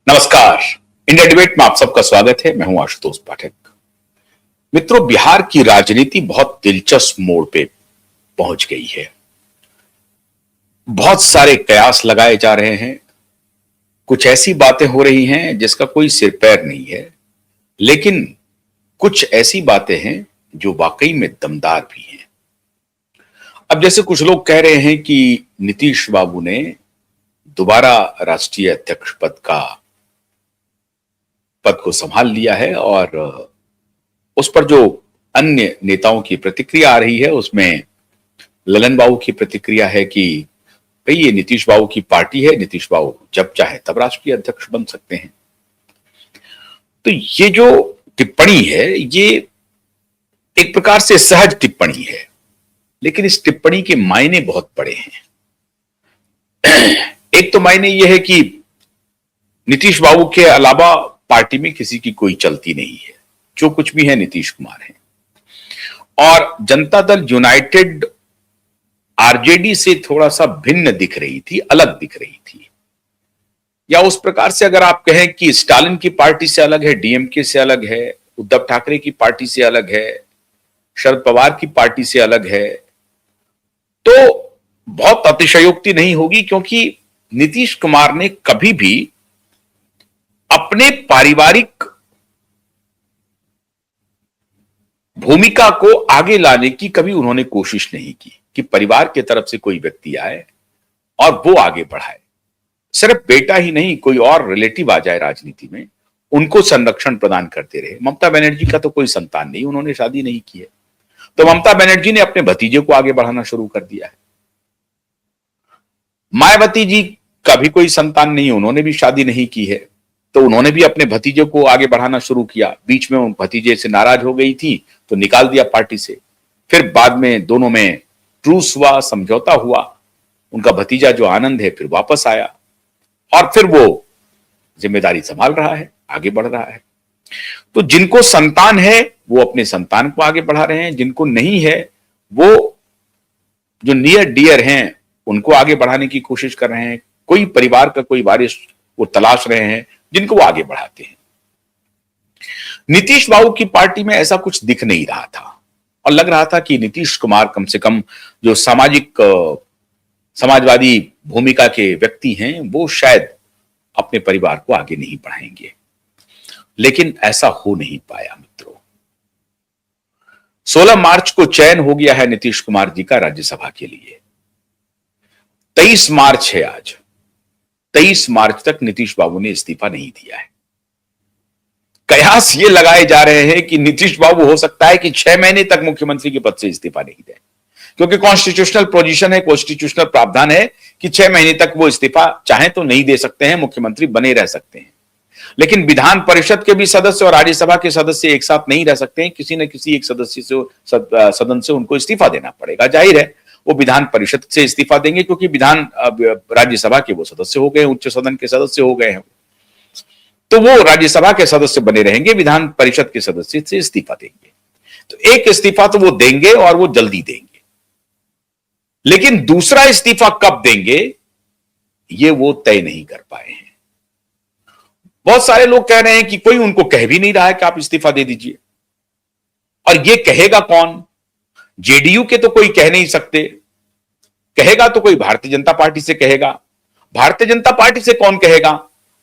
नमस्कार। India debate में आप सबका स्वागत है। मैं हूं आशुतोष पाठक। मित्रों, बिहार की राजनीति बहुत दिलचस्प मोड़ पे पहुंच गई है। बहुत सारे कयास लगाए जा रहे हैं। कुछ ऐसी बातें हो रही हैं जिसका कोई सिर पैर नहीं है, लेकिन कुछ ऐसी बातें हैं जो वाकई में दमदार भी हैं। अब जैसे कुछ लोग कह रहे हैं कि नीतीश बाबू ने दोबारा राष्ट्रीय अध्यक्ष पद को संभाल लिया है, और उस पर जो अन्य नेताओं की प्रतिक्रिया आ रही है उसमें ललन बाबू की प्रतिक्रिया है कि भाई ये नीतीश बाबू की पार्टी है, नीतीश बाबू जब चाहे तब राष्ट्रीय अध्यक्ष बन सकते हैं। तो ये जो टिप्पणी है ये एक प्रकार से सहज टिप्पणी है, लेकिन इस टिप्पणी के मायने बहुत बड़े हैं। एक तो मायने यह है कि नीतीश बाबू के अलावा पार्टी में किसी की कोई चलती नहीं है। जो कुछ भी है नीतीश कुमार है, और जनता दल यूनाइटेड आरजेडी से थोड़ा सा भिन्न दिख रही थी, अलग दिख रही थी। या उस प्रकार से अगर आप कहें कि स्टालिन की पार्टी से अलग है, डीएमके से अलग है, उद्धव ठाकरे की पार्टी से अलग है, शरद पवार की पार्टी से अलग है, तो बहुत अतिशयोक्ति नहीं होगी, क्योंकि नीतीश कुमार ने कभी भी अपने पारिवारिक भूमिका को आगे लाने की कभी उन्होंने कोशिश नहीं की कि परिवार की तरफ से कोई व्यक्ति आए और वो आगे बढ़ाए। सिर्फ बेटा ही नहीं, कोई और रिलेटिव आ जाए राजनीति में, उनको संरक्षण प्रदान करते रहे। ममता बनर्जी का तो कोई संतान नहीं, उन्होंने शादी नहीं की है, तो ममता बनर्जी ने अपने भतीजे को आगे बढ़ाना शुरू कर दिया है। मायावती जी का भी कोई संतान नहीं, उन्होंने भी शादी नहीं की है, तो उन्होंने भी अपने भतीजे को आगे बढ़ाना शुरू किया। बीच में उन भतीजे से नाराज हो गई थी तो निकाल दिया पार्टी से। फिर बाद में दोनों में ट्रूस हुआ, समझौता हुआ। उनका भतीजा जो आनंद है फिर वापस आया, और फिर वो जिम्मेदारी संभाल रहा है, आगे बढ़ रहा है। तो जिनको संतान है वो अपने संतान को आगे बढ़ा रहे हैं, जिनको नहीं है वो जो नियर डियर हैं उनको आगे बढ़ाने की कोशिश कर रहे हैं। कोई परिवार का कोई वारिस वो तलाश रहे हैं जिनको वो आगे बढ़ाते हैं। नीतीश बाबू की पार्टी में ऐसा कुछ दिख नहीं रहा था, और लग रहा था कि नीतीश कुमार कम से कम जो समाजवादी भूमिका के व्यक्ति हैं वो शायद अपने परिवार को आगे नहीं बढ़ाएंगे। लेकिन ऐसा हो नहीं पाया मित्रों। 16 मार्च को चयन हो गया है नीतीश कुमार जी का राज्यसभा के लिए। 23 मार्च है आज। 23 मार्च तक नीतीश बाबू ने इस्तीफा नहीं दिया है। कयास ये लगाए जा रहे हैं कि नीतीश बाबू हो सकता है कि 6 महीने तक मुख्यमंत्री के पद से इस्तीफा नहीं दें, क्योंकि कॉन्स्टिट्यूशनल पोजीशन है, कॉन्स्टिट्यूशनल प्रावधान है कि 6 महीने तक वो इस्तीफा चाहे तो नहीं दे सकते हैं, मुख्यमंत्री बने रह सकते हैं। लेकिन विधान परिषद के भी सदस्य और राज्यसभा के सदस्य एक साथ नहीं रह सकते हैं। किसी न किसी एक सदस्य से सदन से उनको इस्तीफा देना पड़ेगा। जाहिर है वो विधान परिषद से इस्तीफा देंगे, क्योंकि राज्यसभा के वो सदस्य हो गए, उच्च सदन के सदस्य हो गए हैं, तो वो राज्यसभा के सदस्य बने रहेंगे, विधान परिषद के सदस्य से इस्तीफा देंगे। तो एक इस्तीफा तो वो देंगे और वो जल्दी देंगे, लेकिन दूसरा इस्तीफा कब देंगे ये वो तय नहीं कर पाए हैं। बहुत सारे लोग कह रहे हैं कि कोई उनको कह भी नहीं रहा है कि आप इस्तीफा दे दीजिए, और ये कहेगा कौन? जेडीयू के तो कोई कह नहीं सकते, कहेगा तो कोई भारतीय जनता पार्टी से कहेगा। भारतीय जनता पार्टी से कौन कहेगा?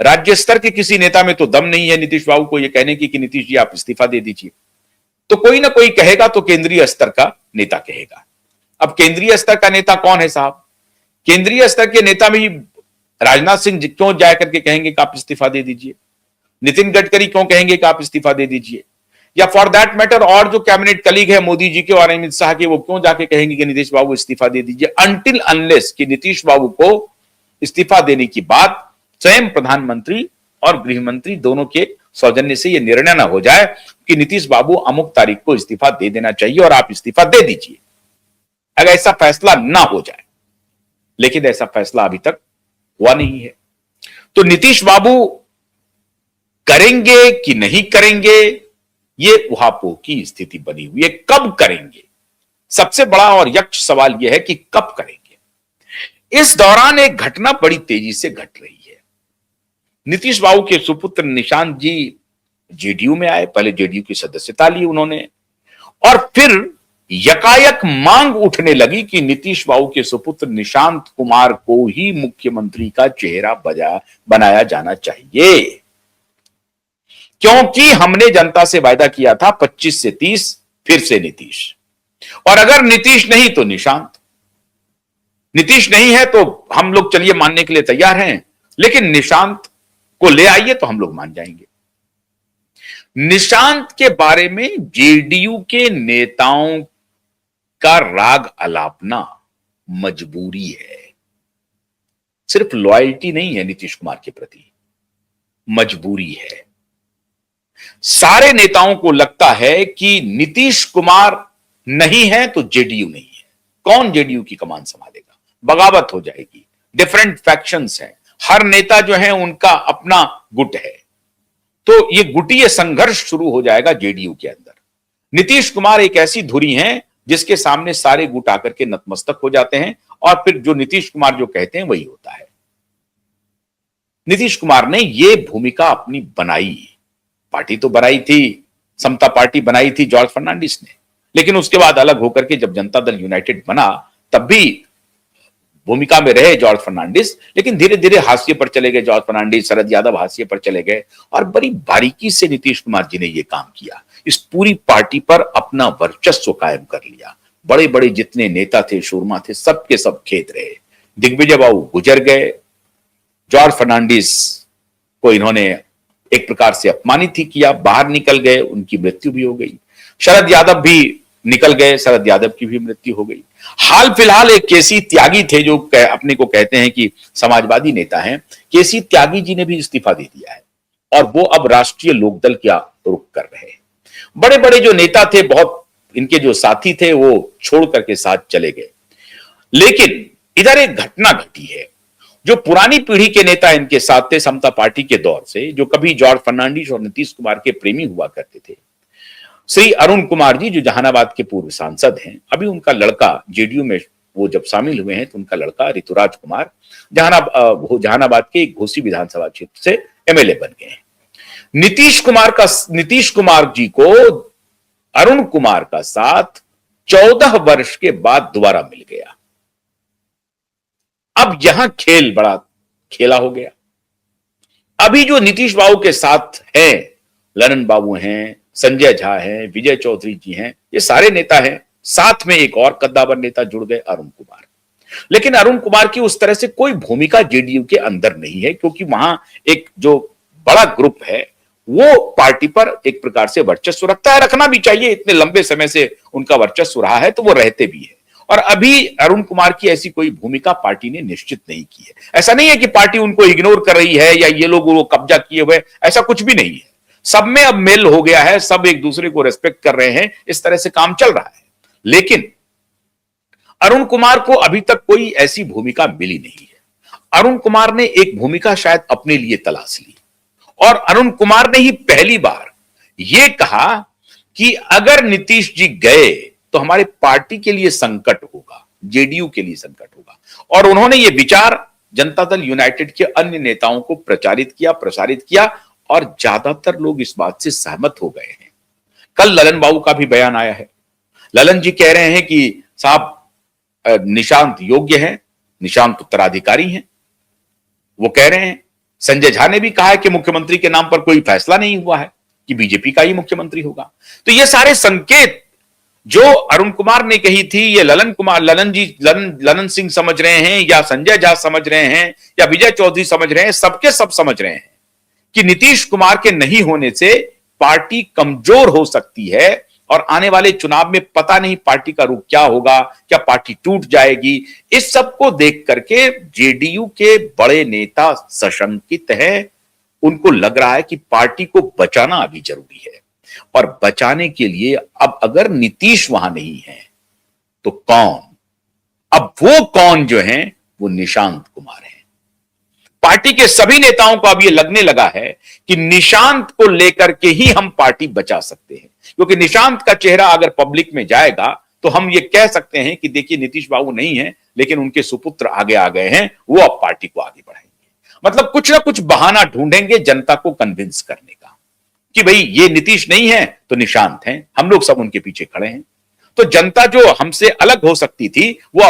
राज्य स्तर के किसी नेता में तो दम नहीं है नीतीश बाबू को यह कहने की कि नीतीश जी आप इस्तीफा दे दीजिए। तो कोई ना कोई कहेगा, तो केंद्रीय स्तर का नेता कहेगा। अब केंद्रीय स्तर का नेता कौन है साहब? केंद्रीय स्तर के नेता भी राजनाथ सिंह क्यों जाकर के कहेंगे कि आप इस्तीफा दे दीजिए? नितिन गडकरी क्यों कहेंगे कि आप इस्तीफा दे दीजिए? या फॉर दैट मैटर और जो कैबिनेट कलीग है मोदी जी के और अमित शाह के, वो क्यों जाके कहेंगे कि नीतीश बाबू इस्तीफा दे दीजिए? अनटिल अनलेस कि नीतीश बाबू को इस्तीफा देने की बात स्वयं प्रधानमंत्री और गृह मंत्री दोनों के सौजन्य से यह निर्णय ना हो जाए कि नीतीश बाबू अमुक तारीख को इस्तीफा दे देना चाहिए और आप इस्तीफा दे दीजिए। अगर ऐसा फैसला ना हो जाए, लेकिन ऐसा फैसला अभी तक हुआ नहीं है, तो नीतीश बाबू करेंगे कि नहीं करेंगे ये उहापोह की स्थिति बनी हुई है। कब करेंगे? सबसे बड़ा और यक्ष सवाल यह है कि कब करेंगे। इस दौरान एक घटना बड़ी तेजी से घट रही है। नीतीश बाबू के सुपुत्र निशांत जी जेडीयू में आए, पहले जेडीयू की सदस्यता ली उन्होंने, और फिर यकायक मांग उठने लगी कि नीतीश बाबू के सुपुत्र निशांत कुमार को ही मुख्यमंत्री का चेहरा बनाया जाना चाहिए, क्योंकि हमने जनता से वायदा किया था 25 से 30, फिर से नीतीश, और अगर नीतीश नहीं तो निशांत। नीतीश नहीं है तो हम लोग चलिए मानने के लिए तैयार हैं, लेकिन निशांत को ले आइए तो हम लोग मान जाएंगे। निशांत के बारे में जेडीयू के नेताओं का राग अलापना मजबूरी है, सिर्फ लॉयल्टी नहीं है नीतीश कुमार के प्रति, मजबूरी है। सारे नेताओं को लगता है कि नीतीश कुमार नहीं है तो जेडीयू नहीं है, कौन जेडीयू की कमान संभालेगा, बगावत हो जाएगी, डिफरेंट फैक्शंस हैं, हर नेता जो है उनका अपना गुट है, तो ये गुटीय संघर्ष शुरू हो जाएगा जेडीयू के अंदर। नीतीश कुमार एक ऐसी धुरी है जिसके सामने सारे गुट आकर के नतमस्तक हो जाते हैं, और फिर जो नीतीश कुमार जो कहते हैं वही होता है। नीतीश कुमार ने ये भूमिका अपनी बनाई, पार्टी तो बनाई थी, समता पार्टी बनाई थी जॉर्ज फर्नांडिस ने, लेकिन उसके बाद अलग होकर के जब जनता दल यूनाइटेड बना तब भी भूमिका में रहे जॉर्ज फर्नांडिस, लेकिन धीरे धीरे हाशिए पर चले गए जॉर्ज फर्नांडिस, शरद यादव हाशिए पर चले गए, और बड़ी बारीकी से नीतीश कुमार जी ने यह काम किया, इस पूरी पार्टी पर अपना वर्चस्व कायम कर लिया। बड़े बड़े जितने नेता थे, शूरमा थे, सबके सब खेत रहे। दिग्विजय बाबू गुजर गए, जॉर्ज फर्नांडिस को इन्होंने एक प्रकार से अपमानित ही किया, बाहर निकल गए, उनकी मृत्यु भी हो गई। शरद यादव भी निकल गए, शरद यादव की भी मृत्यु हो गई। हाल फिलहाल एक केसी त्यागी थे जो अपने को कहते हैं कि समाजवादी नेता हैं, केसी त्यागी जी ने भी इस्तीफा दे दिया है, और वो अब राष्ट्रीय लोकदल का रुख कर रहे हैं। बड़े बड़े जो नेता थे, बहुत इनके जो साथी थे, वो छोड़ करके साथ चले गए। लेकिन इधर एक घटना घटी है, जो पुरानी पीढ़ी के नेता इनके साथ थे समता पार्टी के दौर से, जो कभी जॉर्ज फर्नांडिस और नीतीश कुमार के प्रेमी हुआ करते थे। श्री अरुण कुमार जी जो जहानाबाद के पूर्व सांसद हैं, अभी उनका लड़का जेडीयू में वो जब शामिल हुए हैं तो उनका लड़का ऋतुराज कुमार जहानाबाद के एक घोसी विधानसभा क्षेत्र से एमएलए बन गए हैं। नीतीश कुमार जी को अरुण कुमार का साथ 14 वर्ष के बाद दोबारा मिल गया। अब यहां खेल बड़ा खेला हो गया। अभी जो नीतीश बाबू के साथ हैं, ललन बाबू हैं, संजय झा हैं, विजय चौधरी जी हैं, ये सारे नेता हैं, साथ में एक और कद्दावर नेता जुड़ गए, अरुण कुमार। लेकिन अरुण कुमार की उस तरह से कोई भूमिका जेडीयू के अंदर नहीं है, क्योंकि वहां एक जो बड़ा ग्रुप है वो पार्टी पर एक प्रकार से वर्चस्व रखता है, रखना भी चाहिए, इतने लंबे समय से उनका वर्चस्व रहा है तो वो रहते भी है। और अभी अरुण कुमार की ऐसी कोई भूमिका पार्टी ने निश्चित नहीं की है। ऐसा नहीं है कि पार्टी उनको इग्नोर कर रही है या ये लोग वो कब्जा किए हुए, ऐसा कुछ भी नहीं है। सब में अब मेल हो गया है, सब एक दूसरे को रेस्पेक्ट कर रहे हैं, इस तरह से काम चल रहा है। लेकिन अरुण कुमार को अभी तक कोई ऐसी भूमिका मिली नहीं है। अरुण कुमार ने एक भूमिका शायद अपने लिए तलाश ली, और अरुण कुमार ने ही पहली बार यह कहा कि अगर नीतीश जी गए तो हमारे पार्टी के लिए संकट होगा, जेडीयू के लिए संकट होगा। और उन्होंने यह विचार जनता दल यूनाइटेड के अन्य नेताओं को प्रसारित किया, और ज्यादातर लोग इस बात से सहमत हो गए हैं। कल ललन बाबू का भी बयान आया है। ललन जी कह रहे हैं कि साहब निशांत योग्य है, निशांत उत्तराधिकारी हैं, वो कह रहे हैं। संजय झा ने भी कहा है कि मुख्यमंत्री के नाम पर कोई फैसला नहीं हुआ है, कि बीजेपी का ही मुख्यमंत्री होगा। तो ये सारे संकेत जो अरुण कुमार ने कही थी, ये ललन सिंह समझ रहे हैं, या संजय झा समझ रहे हैं, या विजय चौधरी समझ रहे हैं, सबके सब समझ रहे हैं कि नीतीश कुमार के नहीं होने से पार्टी कमजोर हो सकती है, और आने वाले चुनाव में पता नहीं पार्टी का रुख क्या होगा, क्या पार्टी टूट जाएगी। इस सब को देख करके जेडीयू के बड़े नेता सशंकित हैं। उनको लग रहा है कि पार्टी को बचाना अभी जरूरी है, और बचाने के लिए अब अगर नीतीश वहां नहीं है तो कौन? अब वो कौन जो है वो निशांत कुमार है। पार्टी के सभी नेताओं को अब ये लगने लगा है कि निशांत को लेकर के ही हम पार्टी बचा सकते हैं, क्योंकि निशांत का चेहरा अगर पब्लिक में जाएगा तो हम ये कह सकते हैं कि देखिए नीतीश बाबू नहीं है, लेकिन उनके सुपुत्र आगे आ गए हैं, वो अब पार्टी को आगे बढ़ाएंगे। मतलब कुछ ना कुछ बहाना ढूंढेंगे जनता को कन्विंस करने का कि भाई ये नीतीश नहीं है तो निशांत हैं, हम लोग सब उनके पीछे खड़े हैं। तो जनता जो हमसे अलग हो सकती थी वो